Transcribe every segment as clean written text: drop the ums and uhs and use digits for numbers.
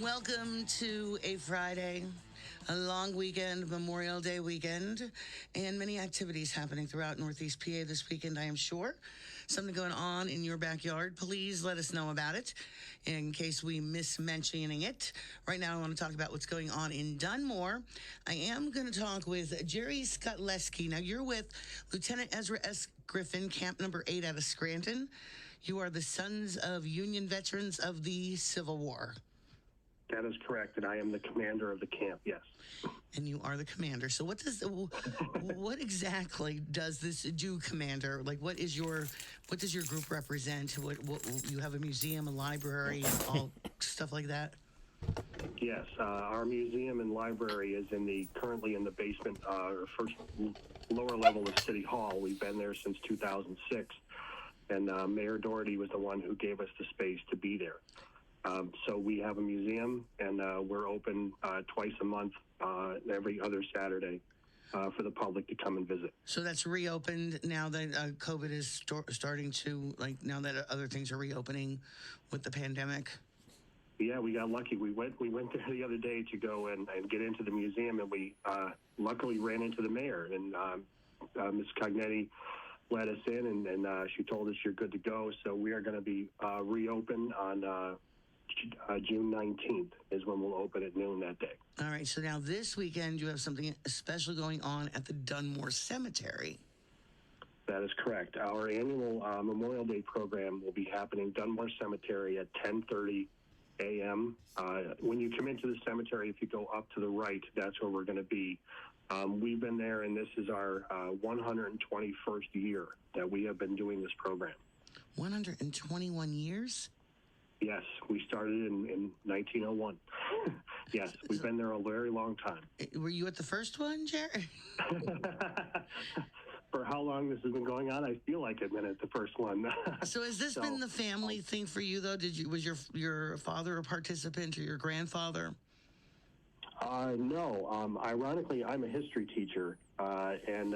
Welcome to a Friday, a long weekend, Memorial Day weekend, and many activities happening throughout Northeast PA this weekend, I am sure. Something going on in your backyard, please let us know about it in case we miss mentioning it. Right now, I want to talk about what's going on in Dunmore. I am going to talk with Jerry Skutleski. Now, you're with Lieutenant Ezra S. Griffin, Camp Number 8 out of Scranton. You are the Sons of Union Veterans of the Civil War. That is correct, and I am the commander of the camp, yes. And you are the commander. So what exactly does this do, Commander? Like, what does your group represent? What you have a museum, a library, all stuff like that? Yes, our museum and library is currently in the basement, first lower level of City Hall. We've been there since 2006, and Mayor Doherty was the one who gave us the space to be there. So we have a museum, and we're open twice a month, every other Saturday, for the public to come and visit. So that's reopened now that COVID is starting to, now that other things are reopening with the pandemic? Yeah, we got lucky. We went there the other day to go and get into the museum, and we luckily ran into the mayor, and Ms. Cognetti let us in, and she told us you're good to go. So we are going to be reopened on June 19th is when we'll open at noon that day. All right, so now this weekend you have something special going on at the Dunmore Cemetery. That is correct. Our annual Memorial Day program will be happening Dunmore Cemetery at 10:30 a.m. When you come into the cemetery, if you go up to the right, that's where we're going to be. We've been there, and this is our 121st year that we have been doing this program. 121 years? Yes, we started in 1901. Yes, we've been there a very long time. Were you at the first one, Jerry? For how long this has been going on, I feel like I've been at the first one. So has this been the family thing for you, though? Was your father a participant, or your grandfather? No. Ironically, I'm a history teacher, and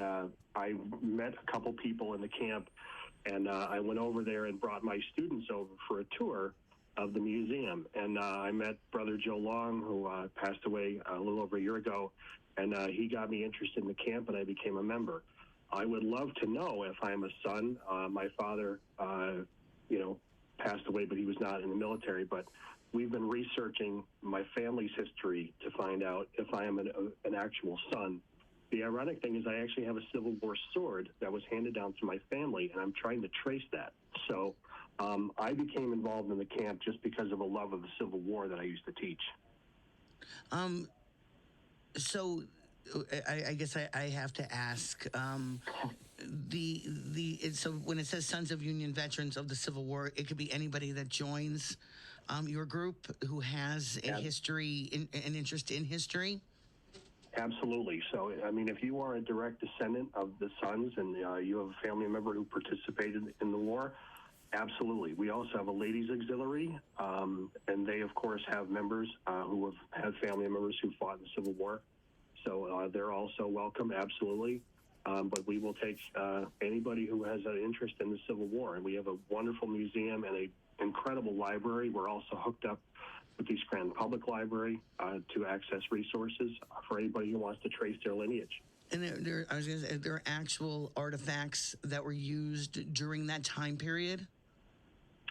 I met a couple people in the camp, and I went over there and brought my students over for a tour of the museum. And I met Brother Joe Long, who passed away a little over a year ago, and he got me interested in the camp, and I became a member. I would love to know if I'm a son. My father, passed away, but he was not in the military. But we've been researching my family's history to find out if I am an actual son. The ironic thing is I actually have a Civil War sword that was handed down to my family, and I'm trying to trace that. So I became involved in the camp just because of a love of the Civil War that I used to teach. So I guess I have to ask, so when it says Sons of Union Veterans of the Civil War, it could be anybody that joins your group who has a history, an interest in history? Absolutely. So, I mean, if you are a direct descendant of the Sons and you have a family member who participated in the war, absolutely. We also have a ladies' auxiliary, and they, of course, have members who have had family members who fought in the Civil War. So they're also welcome, absolutely. But we will take anybody who has an interest in the Civil War. And we have a wonderful museum and an incredible library. We're also hooked up with the Scranton Public Library to access resources for anybody who wants to trace their lineage. And there are actual artifacts that were used during that time period?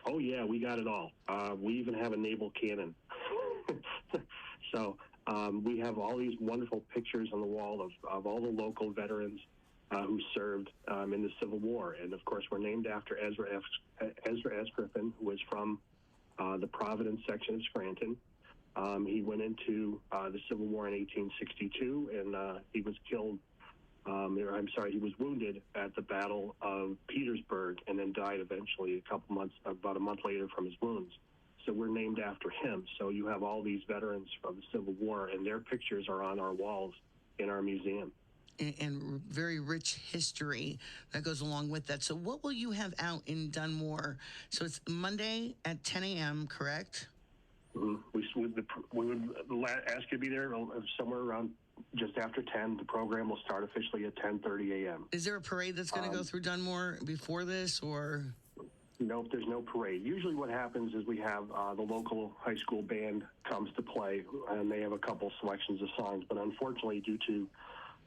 Oh, yeah, we got it all. We even have a naval cannon. So we have all these wonderful pictures on the wall of all the local veterans who served in the Civil War. And, of course, we're named after Ezra S. Griffin, who was from the Providence section of Scranton. He went into the Civil War in 1862, and he was killed. He was wounded at the Battle of Petersburg, and then died eventually about a month later from his wounds. So we're named after him. So you have all these veterans from the Civil War, and their pictures are on our walls in our museum. And very rich history that goes along with that. So what will you have out in Dunmore? So it's Monday at 10 a.m., correct? Mm-hmm. We would ask you to be there somewhere around just after 10. The program will start officially at 10:30 a.m. Is there a parade that's going to go through Dunmore before this, or? Nope, there's no parade. Usually what happens is we have the local high school band comes to play, and they have a couple selections of songs. But unfortunately, due to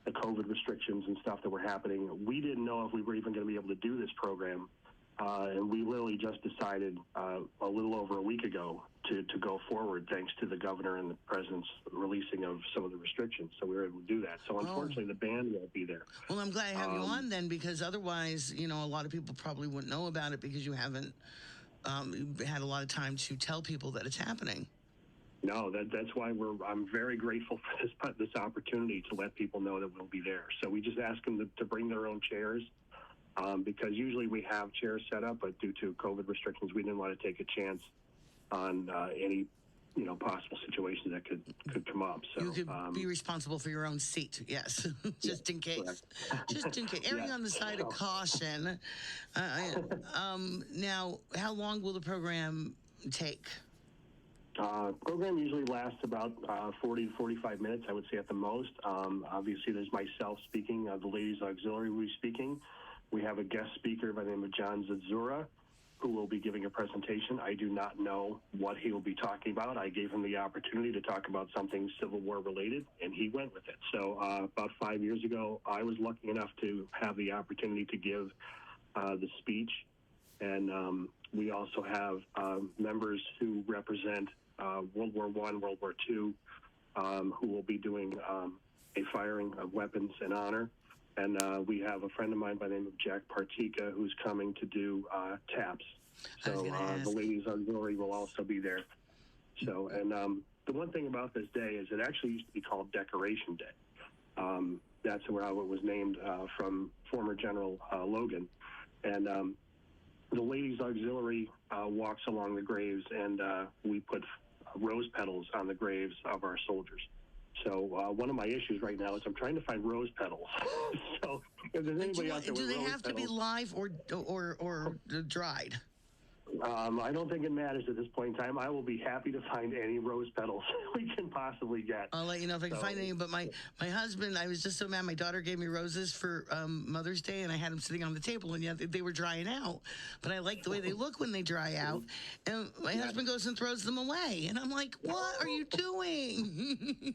the COVID restrictions and stuff that were happening, we didn't know if we were even going to be able to do this program. And we literally just decided a little over a week ago to go forward, thanks to the governor and the president's releasing of some of the restrictions. So we were able to do that. So unfortunately, the band won't be there. Well, I'm glad I have you on then, because otherwise, a lot of people probably wouldn't know about it because you haven't had a lot of time to tell people that it's happening. No, that's why I'm very grateful for this opportunity to let people know that we'll be there. So we just ask them to bring their own chairs. Because usually we have chairs set up, but due to COVID restrictions, we didn't want to take a chance on any, possible situations that could come up. So you could be responsible for your own seat, yes, just in case. Correct. Just in case. Erring on the side of caution. Now, how long will the program take? Program usually lasts about 40 to 45 minutes, I would say at the most. Obviously, there's myself speaking. The Ladies Auxiliary will be speaking. We have a guest speaker by the name of John Zazura, who will be giving a presentation. I do not know what he will be talking about. I gave him the opportunity to talk about something Civil War related, and he went with it. So about 5 years ago, I was lucky enough to have the opportunity to give the speech. And we also have members who represent World War I, World War II, who will be doing a firing of weapons in honor. And we have a friend of mine by the name of Jack Partika who's coming to do taps. So the Ladies Auxiliary will also be there. So, and the one thing about this day is it actually used to be called Decoration Day. That's how it was named from former General Logan. And the Ladies Auxiliary walks along the graves, and we put rose petals on the graves of our soldiers. So one of my issues right now is I'm trying to find rose petals. So if there's anybody out there with do they rose have to be petals, live or dried? I don't think it matters at this point in time. I will be happy to find any rose petals we can possibly get. I'll let you know if I can find any. But my husband, I was just so mad. My daughter gave me roses for Mother's Day, and I had them sitting on the table, and yet they were drying out. But I like the way they look when they dry out. And my husband goes and throws them away, and I'm like, "What are you doing?"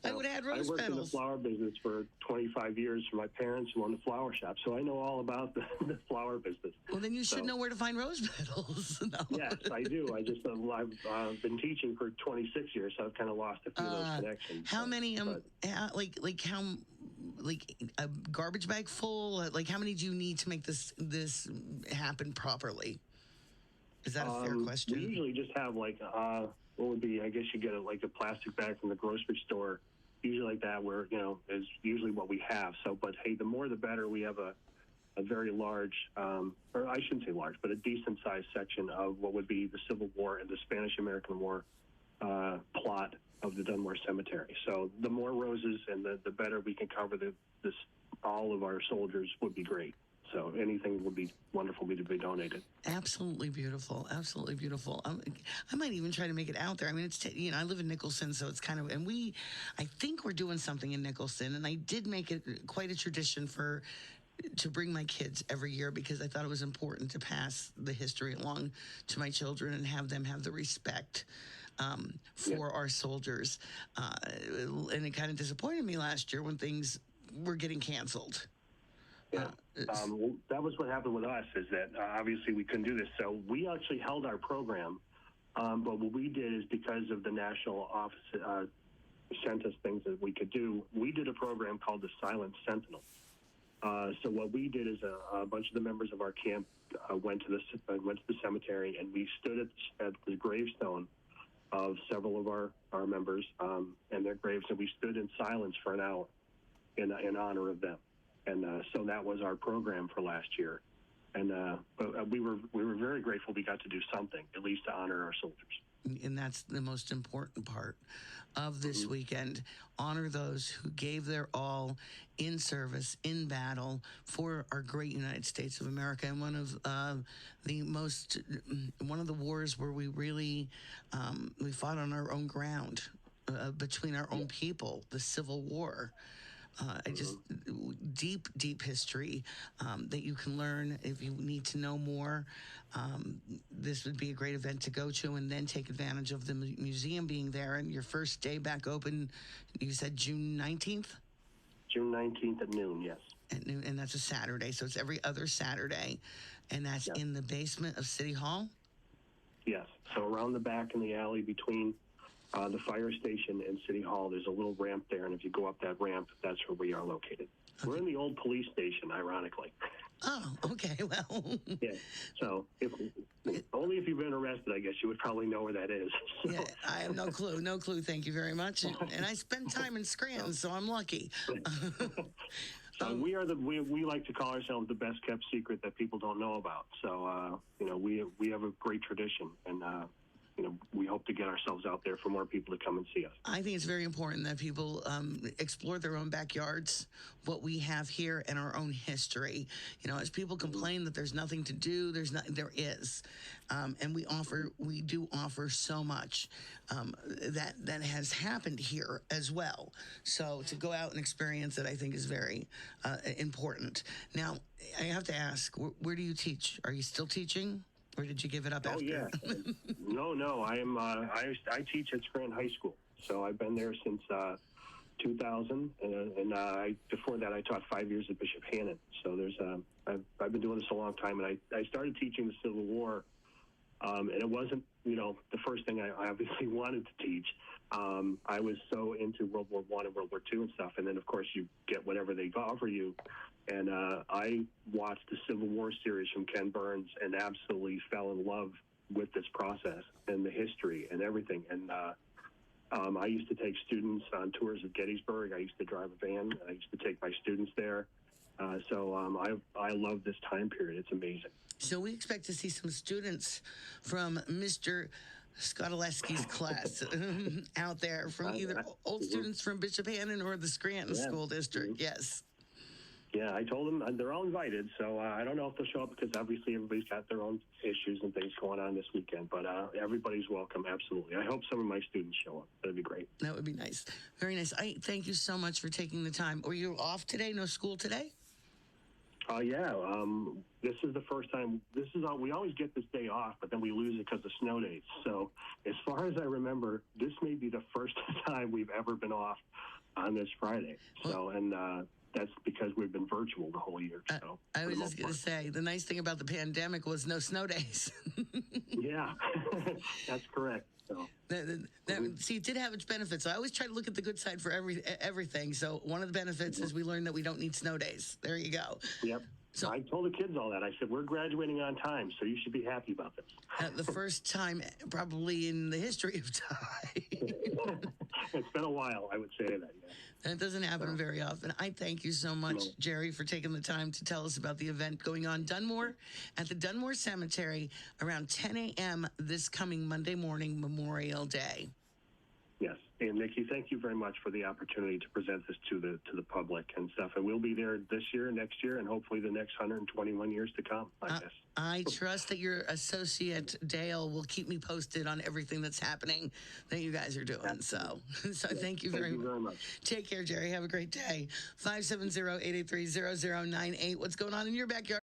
I would have had rose petals. I worked in the flower business for 25 years for my parents who owned a flower shop, so I know all about the flower business. Well, then you should know where to find rose petals. No. Yes, I do. I just I've been teaching for 26 years, so I've kind of lost a few of those connections. How many like a garbage bag full? Like how many do you need to make this happen properly? Is that a fair question? We usually just have what would be, I guess you get a plastic bag from the grocery store, usually like that, where is usually what we have. So, but hey, the more the better. We have a very large, or I shouldn't say large, but a decent sized section of what would be the Civil War and the Spanish-American War plot of the Dunmore Cemetery. So the more roses and the better we can cover all of our soldiers would be great. So anything would be wonderful to be donated. Absolutely beautiful. Absolutely beautiful. I might even try to make it out there. I mean, I live in Nicholson, so it's kind of, and I think we're doing something in Nicholson, and I did make it quite a tradition to bring my kids every year because I thought it was important to pass the history along to my children and have them have the respect for our soldiers. And it kind of disappointed me last year when things were getting canceled. Yeah, that was what happened with us, is that obviously we couldn't do this. So we actually held our program, but what we did is because of the national office sent us things that we could do, we did a program called the Silent Sentinel. So what we did is a bunch of the members of our camp went to the cemetery, and we stood at the gravestone of several of our members and their graves, and we stood in silence for an hour in honor of them. And so that was our program for last year. And but we were very grateful we got to do something, at least to honor our soldiers. And that's the most important part of this weekend. Honor those who gave their all in service, in battle for our great United States of America. And one of the wars where we really we fought on our own ground between our own people, the Civil War. Just deep, deep history that you can learn if you need to know more. This would be a great event to go to, and then take advantage of the museum being there. And your first day back open, you said June 19th? June 19th at noon, yes. At noon, and that's a Saturday, so it's every other Saturday. And that's in the basement of City Hall? Yes. So around the back in the alley between the fire station and City Hall, there's a little ramp there, and if you go up that ramp, that's where we are located. Okay. We're in the old police station, ironically. Oh, okay, well. Yeah, so only if you've been arrested, I guess you would probably know where that is. So. Yeah, I have no clue, thank you very much. And I spend time in Scranton, so I'm lucky. So we like to call ourselves the best kept secret that people don't know about. So, we have a great tradition, and, we hope to get ourselves out there for more people to come and see us. I think it's very important that people explore their own backyards, what we have here, and our own history. As people complain that there's nothing to do, there is. And we do offer so much that has happened here as well. So to go out and experience it, I think, is very important. Now, I have to ask, where do you teach? Are you still teaching? Or did you give it up after? Oh, yeah. No. I am. I teach at Scranton High School, so I've been there since 2000, and before that, I taught 5 years at Bishop Hannon. So I've been doing this a long time, and I started teaching the Civil War, and it wasn't the first thing I obviously wanted to teach. I was so into World War I and World War II and stuff, and then of course you get whatever they offer you. And I watched the Civil War series from Ken Burns and absolutely fell in love with this process and the history and everything. And I used to take students on tours of Gettysburg. I used to drive a van. I used to take my students there. So I love this time period. It's amazing. So we expect to see some students from Mr. Skotaleski's class out there, from either old students from Bishop Hannon or the Scranton School District. Yes. Yeah, I told them they're all invited, so I don't know if they'll show up because obviously everybody's got their own issues and things going on this weekend, but everybody's welcome, absolutely. I hope some of my students show up. That'd be great. That would be nice. Very nice. I thank you so much for taking the time. Were you off today? No school today? Yeah. This is the first time. We always get this day off, but then we lose it because of snow days. So as far as I remember, this may be the first time we've ever been off on this Friday. So, that's because we've been virtual the whole year. So I was just going to say, the nice thing about the pandemic was no snow days. Yeah, that's correct. So, see, it did have its benefits. I always try to look at the good side for everything. So one of the benefits is we learned that we don't need snow days. There you go. Yep. So I told the kids all that. I said, we're graduating on time, so you should be happy about this. The first time probably in the history of time. It's been a while, I would say that, yeah. That doesn't happen very often. I thank you so much, Jerry, for taking the time to tell us about the event going on Dunmore at the Dunmore Cemetery around 10 a.m. this coming Monday morning, Memorial Day. Yes. And Nikki, thank you very much for the opportunity to present this to the public and stuff. And we'll be there this year, next year, and hopefully the next 121 years to come, I guess. I trust that your associate, Dale, will keep me posted on everything that's happening that you guys are doing. Absolutely. So thank you very much. Take care, Jerry. Have a great day. 570-883-0098. What's going on in your backyard?